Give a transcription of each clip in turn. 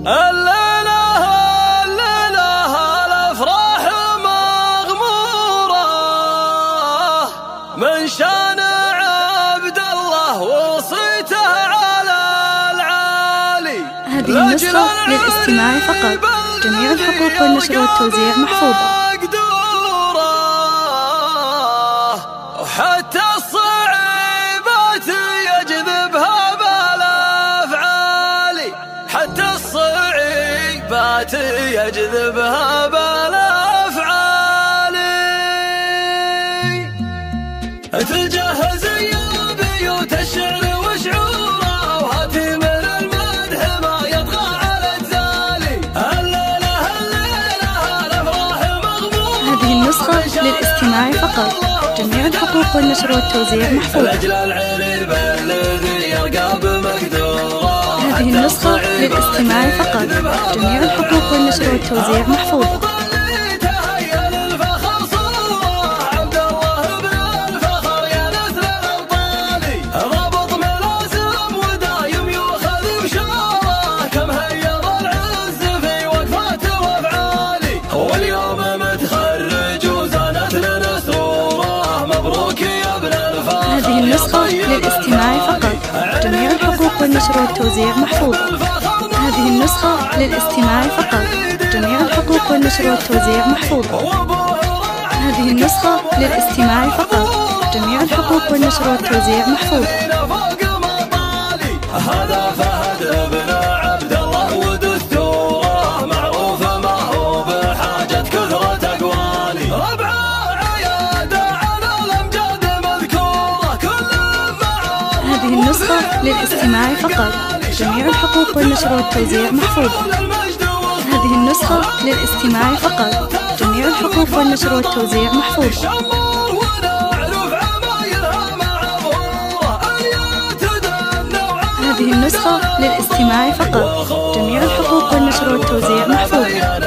الليلة الأفراح مغمورة من شان عبد الله وصيته على العالي. هذه النسخة للاستماع فقط، جميع الحقوق والنشر والتوزيع محفوظة. وحتى الصعيبات يجذبها بالأفعال، حتى الصعيبات يجذبها بالأفعال. تجهز يا بيوت الشعر وشعوره، وهاتي من المدح ما يطغى على التالي. الليلة الأفراح مغمورة. هذه النسخة للاستماع فقط، جميع الحقوق والنشر والتوزيع محفوظة. هذه النسخة للاستماع فقط، جميع الحقوق والنشر والتوزيع محفوظة. هذه النسخة للاستماع فقط، جميع الحقوق والنشر والتوزيع محفوظة. هذه النسخة للاستماع فقط، جميع الحقوق والنشر والتوزيع محفوظة. هذه النسخة للاستماع فقط، جميع الحقوق والنشر والتوزيع محفوظة. هذا فهد بن عبد الله ودستوره معروف، ما هو بحاجة كثرة أقوالي. هذه النسخة للاستماع فقط، جميع الحقوق والنشر والتوزيع محفوظة. هذه النسخة للاستماع فقط، جميع الحقوق والنشر والتوزيع محفوظة. هذه النسخة للاستماع فقط، جميع الحقوق والنشر والتوزيع محفوظة.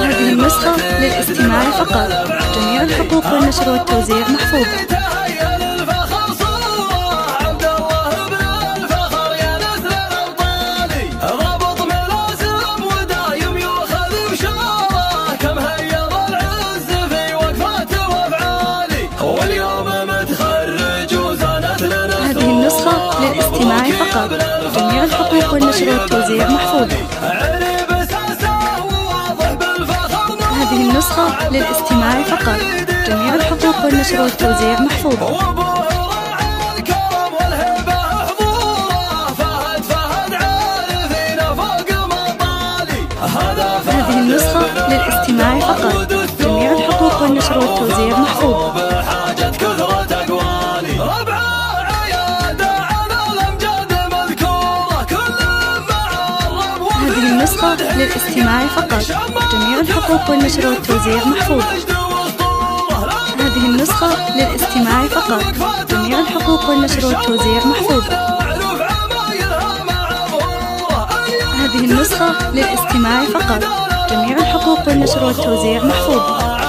هذه النسخة للاستماع فقط، جميع الحقوق والنشر والتوزيع محفوظة. هذه النسخة للاستماع فقط، جميع الحقوق والنشر والتوزيع محفوظة. هذه النسخة للاستماع فقط، جميع الحقوق والنشر والتوزيع محفوظة. هذه النسخة للاستماع فقط، جميع الحقوق والنشر والتوزيع محفوظة. هذه النسخة للاستماع فقط، جميع الحقوق والنشر والتوزيع محفوظة. هذه النسخة للاستماع فقط، جميع الحقوق والنشر والتوزيع محفوظة. هذه النسخة للاستماع فقط، جميع الحقوق والنشر والتوزيع محفوظة.